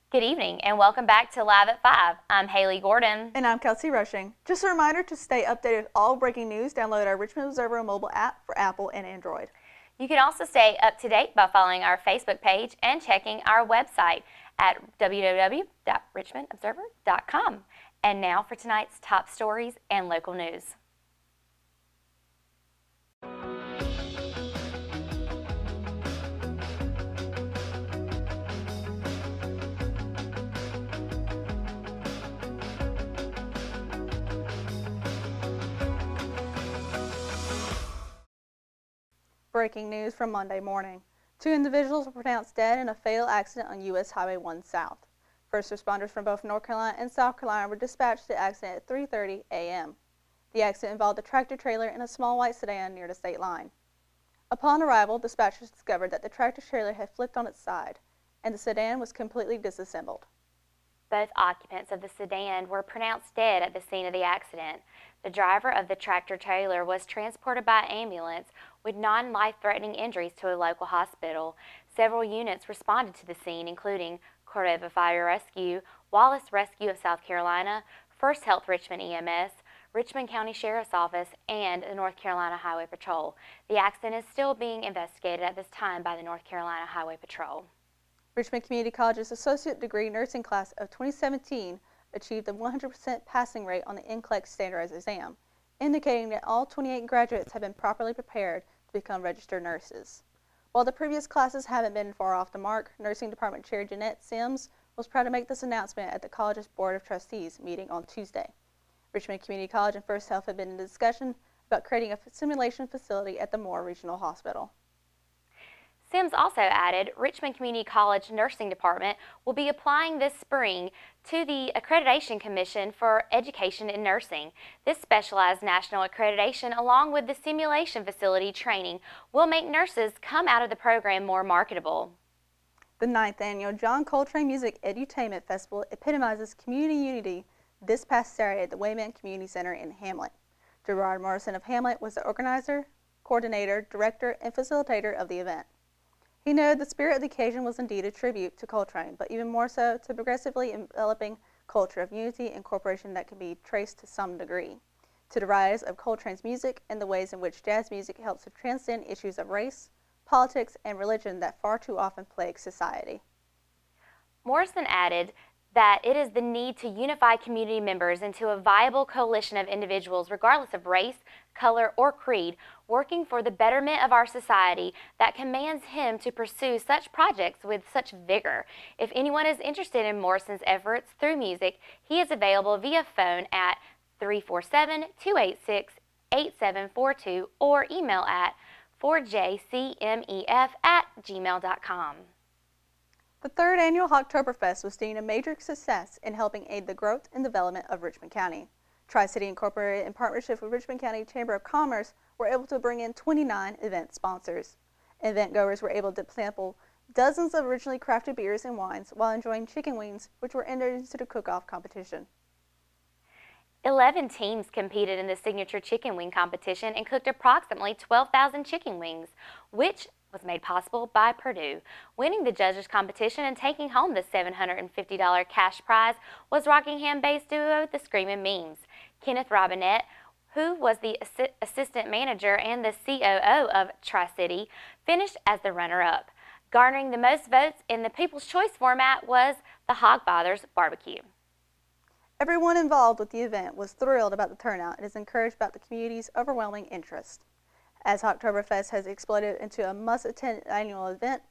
Good evening and welcome back to Live at 5. I'm Haley Gordon. And I'm Kelsey Rushing. Just a reminder to stay updated with all breaking news, download our Richmond Observer mobile app for Apple and Android. You can also stay up to date by following our Facebook page and checking our website at www.richmondobserver.com. And now for tonight's top stories and local news. Breaking news from Monday morning. 2 individuals were pronounced dead in a fatal accident on U.S. Highway 1 South. First responders from both North Carolina and South Carolina were dispatched to the accident at 3:30 a.m. The accident involved a tractor trailer and a small white sedan near the state line. Upon arrival, dispatchers discovered that the tractor trailer had flipped on its side, and the sedan was completely disassembled. Both occupants of the sedan were pronounced dead at the scene of the accident. The driver of the tractor trailer was transported by ambulance with non-life-threatening injuries to a local hospital. Several units responded to the scene, including Cordova Fire Rescue, Wallace Rescue of South Carolina, First Health Richmond EMS, Richmond County Sheriff's Office, and the North Carolina Highway Patrol. The accident is still being investigated at this time by the North Carolina Highway Patrol. Richmond Community College's Associate Degree Nursing class of 2017 achieved a 100% passing rate on the NCLEX standardized exam, indicating that all 28 graduates have been properly prepared to become registered nurses. While the previous classes haven't been far off the mark, Nursing Department Chair Jeanette Sims was proud to make this announcement at the college's Board of Trustees meeting on Tuesday. Richmond Community College and First Health have been in discussion about creating a simulation facility at the Moore Regional Hospital. Sims also added Richmond Community College Nursing Department will be applying this spring to the Accreditation Commission for Education in Nursing. This specialized national accreditation, along with the simulation facility training, will make nurses come out of the program more marketable. The 9th annual John Coltrane Music Edutainment Festival epitomizes community unity this past Saturday at the Wayman Community Center in Hamlet. Gerard Morrison of Hamlet was the organizer, coordinator, director, and facilitator of the event. He noted the spirit of the occasion was indeed a tribute to Coltrane, but even more so to progressively enveloping culture of unity and cooperation that can be traced to some degree, to the rise of Coltrane's music and the ways in which jazz music helps to transcend issues of race, politics, and religion that far too often plague society. Morrison added that it is the need to unify community members into a viable coalition of individuals regardless of race, color, or creed, working for the betterment of our society that commands him to pursue such projects with such vigor. If anyone is interested in Morrison's efforts through music, he is available via phone at 347-286-8742 or email at 4jcmef@gmail.com. The 3rd annual Hawktoberfest was deemed a major success in helping aid the growth and development of Richmond County. Tri-City Incorporated, in partnership with Richmond County Chamber of Commerce, were able to bring in 29 event sponsors. Event goers were able to sample dozens of originally crafted beers and wines while enjoying chicken wings, which were entered into the cook-off competition. 11 teams competed in the signature chicken wing competition and cooked approximately 12,000 chicken wings, which was made possible by Purdue. Winning the judges' competition and taking home the $750 cash prize was Rockingham-based duo The Screamin' Memes. Kenneth Robinette, who was the assistant manager and the COO of Tri-City, finished as the runner-up. Garnering the most votes in the People's Choice format was the Hogfather's Barbecue. Everyone involved with the event was thrilled about the turnout and is encouraged about the community's overwhelming interest. As Hawktoberfest has exploded into a must-attend annual event,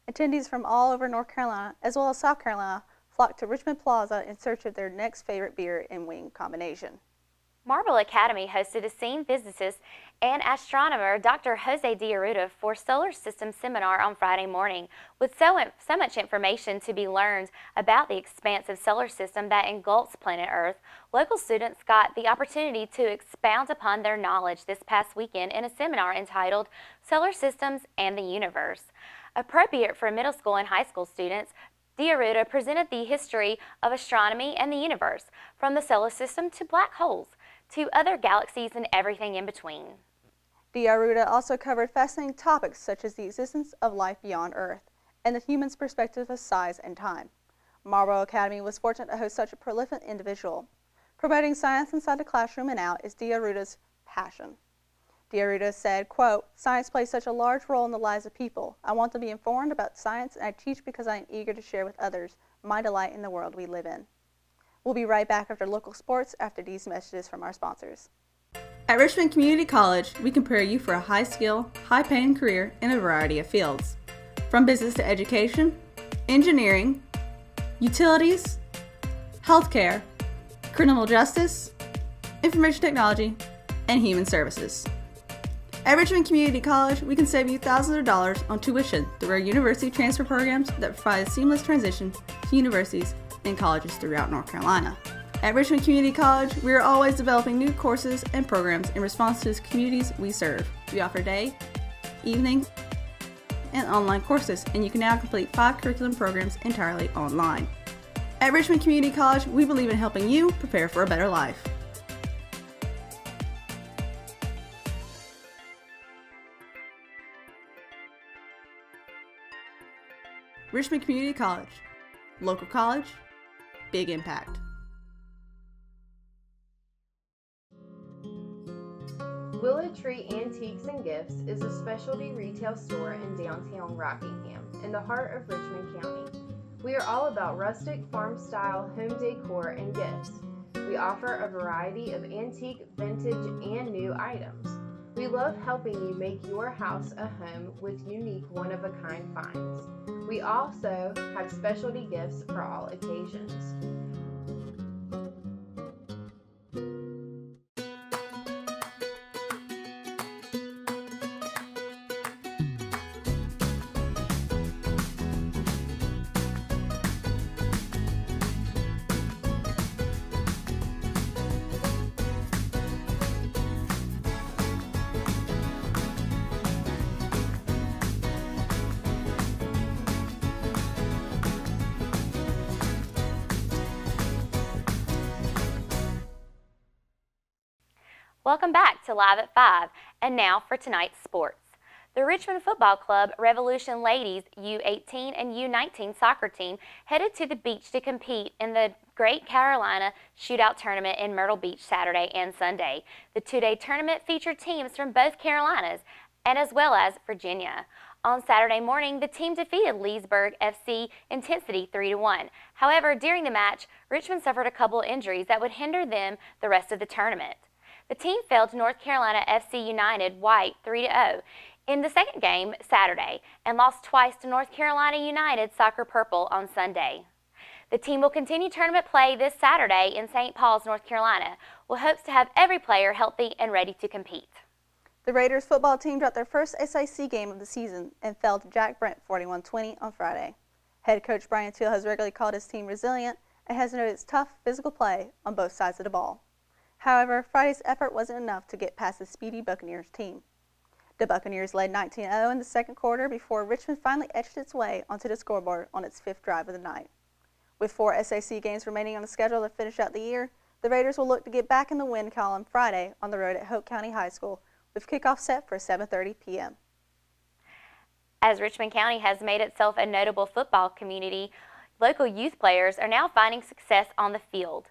attendees from all over North Carolina, as well as South Carolina, flocked to Richmond Plaza in search of their next favorite beer and wing combination. Marble Academy hosted esteemed physicist and astronomer Dr. Jose D'Arruda for Solar System Seminar on Friday morning. With so much information to be learned about the expansive solar system that engulfs planet Earth, local students got the opportunity to expound upon their knowledge this past weekend in a seminar entitled Solar Systems and the Universe. Appropriate for middle school and high school students, D'Arruda presented the history of astronomy and the universe, from the solar system to black holes, to other galaxies and everything in between. D'Arruda also covered fascinating topics such as the existence of life beyond Earth and the human's perspective of size and time. Marlboro Academy was fortunate to host such a prolific individual. Promoting science inside the classroom and out is Diaruta's passion. Diaruta said, quote, "Science plays such a large role in the lives of people. I want to be informed about science, and I teach because I am eager to share with others my delight in the world we live in." We'll be right back after local sports after these messages from our sponsors. At Richmond Community College, we can prepare you for a high-skill, high-paying career in a variety of fields. From business to education, engineering, utilities, healthcare, criminal justice, information technology, and human services. At Richmond Community College, we can save you thousands of dollars on tuition through our university transfer programs that provide a seamless transition to universities and colleges throughout North Carolina. At Richmond Community College, we are always developing new courses and programs in response to the communities we serve. We offer day, evening, and online courses, and you can now complete 5 curriculum programs entirely online. At Richmond Community College, we believe in helping you prepare for a better life. Richmond Community College. Local college, big impact. Willow Tree Antiques and Gifts is a specialty retail store in downtown Rockingham, in the heart of Richmond County. We are all about rustic, farm-style home decor and gifts. We offer a variety of antique, vintage, and new items. We love helping you make your house a home with unique, one-of-a-kind finds. We also have specialty gifts for all occasions. Welcome back to Live at 5, and now for tonight's sports. The Richmond Football Club Revolution Ladies U18 and U19 soccer team headed to the beach to compete in the Great Carolina Shootout Tournament in Myrtle Beach Saturday and Sunday. The 2-day tournament featured teams from both Carolinas and as well as Virginia. On Saturday morning, the team defeated Leesburg FC Intensity 3-1. However, during the match, Richmond suffered a couple injuries that would hinder them the rest of the tournament. The team fell to North Carolina FC United White 3-0 in the second game Saturday and lost twice to North Carolina United Soccer Purple on Sunday. The team will continue tournament play this Saturday in St. Paul's, North Carolina, with hopes to have every player healthy and ready to compete. The Raiders football team dropped their first SIC game of the season and fell to Jack Brent 41-20 on Friday. Head coach Brian Teal has regularly called his team resilient and has noted its tough physical play on both sides of the ball. However, Friday's effort wasn't enough to get past the speedy Buccaneers team. The Buccaneers led 19-0 in the second quarter before Richmond finally edged its way onto the scoreboard on its 5th drive of the night. With 4 SIC games remaining on the schedule to finish out the year, the Raiders will look to get back in the win column Friday on the road at Hope County High School, with kickoff set for 7:30 p.m. As Richmond County has made itself a notable football community, local youth players are now finding success on the field.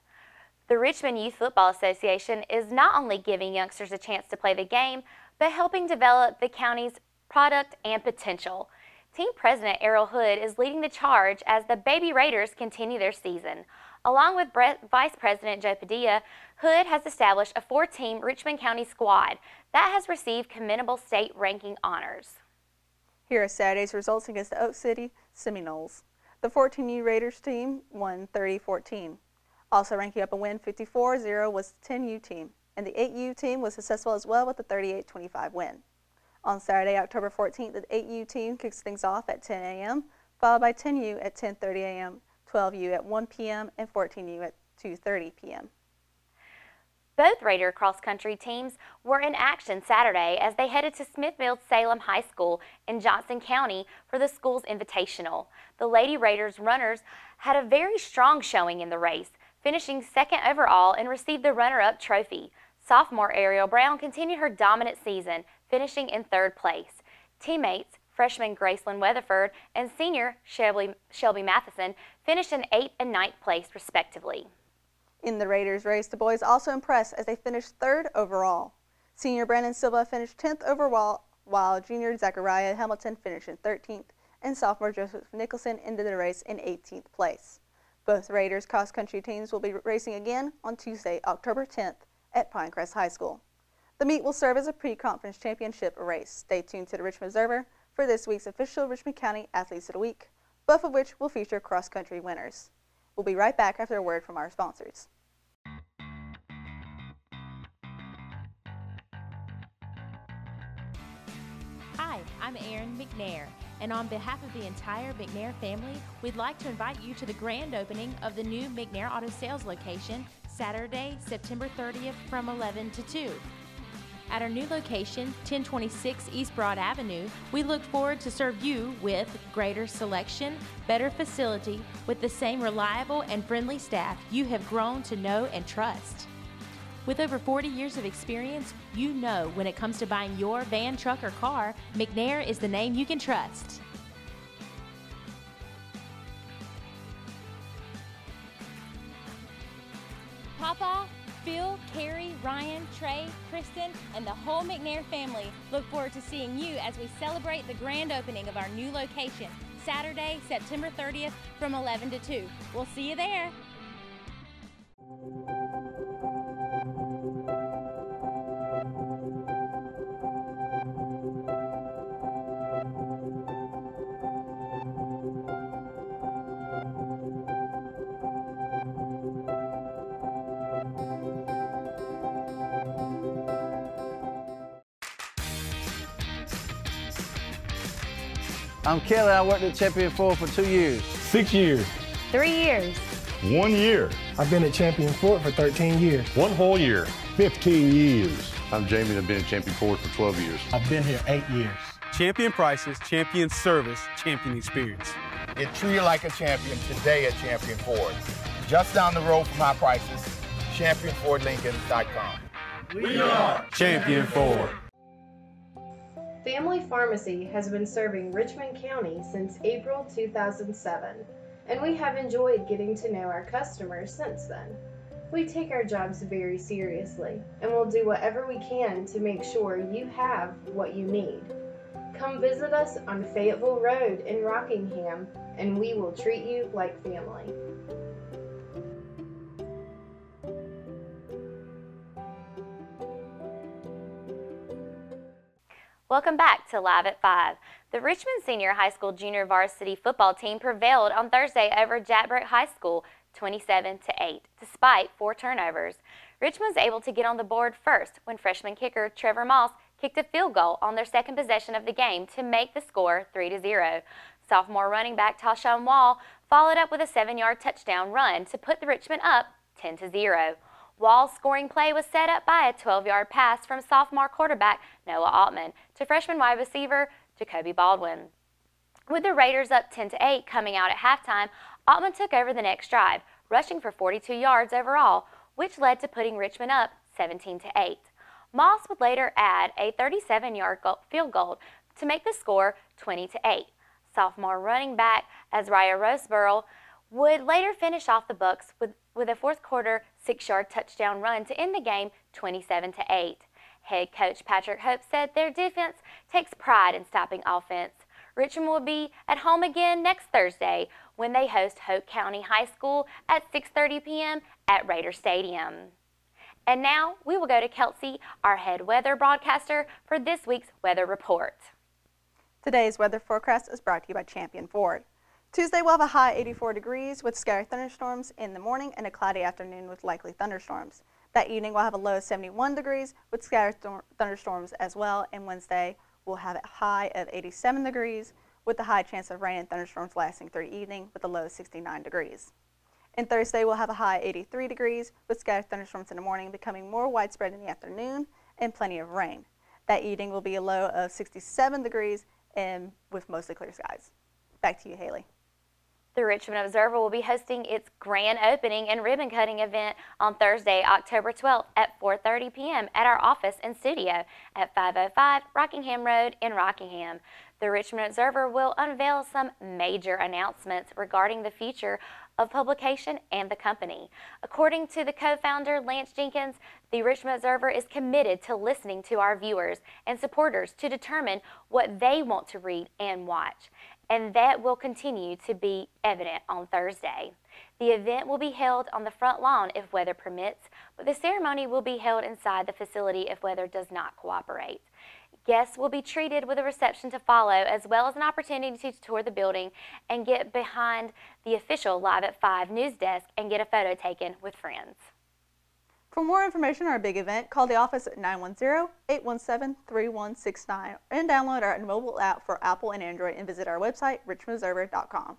The Richmond Youth Football Association is not only giving youngsters a chance to play the game, but helping develop the county's product and potential. Team President Errol Hood is leading the charge as the Baby Raiders continue their season. Along with Vice President Joe Padilla, Hood has established a 4-team Richmond County squad that has received commendable state ranking honors. Here are Saturday's results against the Oak City Seminoles. The 14U Raiders team won 30-14. Also ranking up a win 54-0 was the 10U team, and the 8U team was successful as well with a 38-25 win. On Saturday, October 14th, the 8U team kicks things off at 10 a.m., followed by 10U at 10:30 a.m., 12U at 1 p.m., and 14U at 2:30 p.m. Both Raider cross-country teams were in action Saturday as they headed to Smithfield-Salem High School in Johnson County for the school's invitational. The Lady Raiders runners had a very strong showing in the race, finishing second overall and received the runner-up trophy. Sophomore Ariel Brown continued her dominant season, finishing in 3rd place. Teammates Freshman Gracelyn Weatherford and senior Shelby Matheson finished in 8th and 9th place, respectively. In the Raiders race, the boys also impressed as they finished 3rd overall. Senior Brandon Silva finished 10th overall, while junior Zachariah Hamilton finished in 13th, and sophomore Joseph Nicholson ended the race in 18th place. Both Raiders cross-country teams will be racing again on Tuesday, October 10th at Pinecrest High School. The meet will serve as a pre-conference championship race. Stay tuned to the Richmond Observer for this week's official Richmond County Athletes of the Week, both of which will feature cross-country winners. We'll be right back after a word from our sponsors. Hi, I'm Erin McNair, and on behalf of the entire McNair family, we'd like to invite you to the grand opening of the new McNair Auto Sales location, Saturday, September 30th from 11 to 2. At our new location, 1026 East Broad Avenue, we look forward to serve you with greater selection, better facility, with the same reliable and friendly staff you have grown to know and trust. With over 40 years of experience, you know when it comes to buying your van, truck, or car, McNair is the name you can trust. Papa, Phil, Carrie, Ryan, Trey, Kristen, and the whole McNair family look forward to seeing you as we celebrate the grand opening of our new location, Saturday, September 30th from 11 to 2. We'll see you there. I'm Kelly. I worked at Champion Ford for 2 years. 6 years. 3 years. 1 year. I've been at Champion Ford for 13 years. 1 whole year. 15 years. I'm Jamie and I've been at Champion Ford for 12 years. I've been here 8 years. Champion prices, champion service, champion experience. Get treated like a champion today at Champion Ford. Just down the road from high prices, championfordlincoln.com. We are Champion Ford. Family Pharmacy has been serving Richmond County since April 2007, and we have enjoyed getting to know our customers since then. We take our jobs very seriously, and will do whatever we can to make sure you have what you need. Come visit us on Fayetteville Road in Rockingham, and we will treat you like family. Welcome back to Live at 5. The Richmond Senior High School Junior Varsity football team prevailed on Thursday over Jackbrook High School 27-8, despite 4 turnovers. Richmond was able to get on the board first when freshman kicker Trevor Moss kicked a field goal on their second possession of the game to make the score 3-0. Sophomore running back Tashawn Wall followed up with a 7-yard touchdown run to put the Richmond up 10-0. Wall's scoring play was set up by a 12-yard pass from sophomore quarterback Noah Altman to freshman wide receiver Jacoby Baldwin. With the Raiders up 10-8 coming out at halftime, Altman took over the next drive, rushing for 42 yards overall, which led to putting Richmond up 17-8. Moss would later add a 37-yard field goal to make the score 20-8. Sophomore running back Azariah Roseborough would later finish off the Bucks with a fourth quarter 6-yard touchdown run to end the game 27-8. Head coach Patrick Hope said their defense takes pride in stopping offense. Richmond will be at home again next Thursday when they host Hope County High School at 6:30 p.m. at Raider Stadium. And now we will go to Kelsey, our head weather broadcaster, for this week's weather report. Today's weather forecast is brought to you by Champion Ford. Tuesday we'll have a high 84 degrees with scattered thunderstorms in the morning and a cloudy afternoon with likely thunderstorms. That evening we'll have a low of 71 degrees with scattered thunderstorms as well, and Wednesday we'll have a high of 87 degrees with a high chance of rain and thunderstorms lasting through the evening with a low of 69 degrees. And Thursday we'll have a high 83 degrees with scattered thunderstorms in the morning becoming more widespread in the afternoon and plenty of rain. That evening will be a low of 67 degrees and with mostly clear skies. Back to you, Haley. The Richmond Observer will be hosting its grand opening and ribbon cutting event on Thursday, October 12th at 4:30 p.m. at our office and studio at 505 Rockingham Road in Rockingham. The Richmond Observer will unveil some major announcements regarding the future of publication and the company. According to the co-founder Lance Jenkins, the Richmond Observer is committed to listening to our viewers and supporters to determine what they want to read and watch, and that will continue to be evident on Thursday. The event will be held on the front lawn if weather permits, but the ceremony will be held inside the facility if weather does not cooperate. Guests will be treated with a reception to follow, as well as an opportunity to tour the building and get behind the official Live at 5 news desk and get a photo taken with friends. For more information on our big event, call the office at 910-817-3169 and download our mobile app for Apple and Android and visit our website, richmondobserver.com.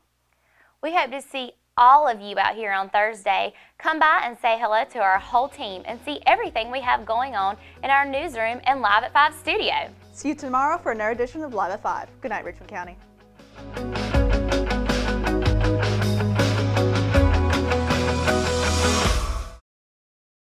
We hope to see all of you out here on Thursday. Come by and say hello to our whole team and see everything we have going on in our newsroom and Live at 5 studio. See you tomorrow for another edition of Live at 5. Good night, Richmond County.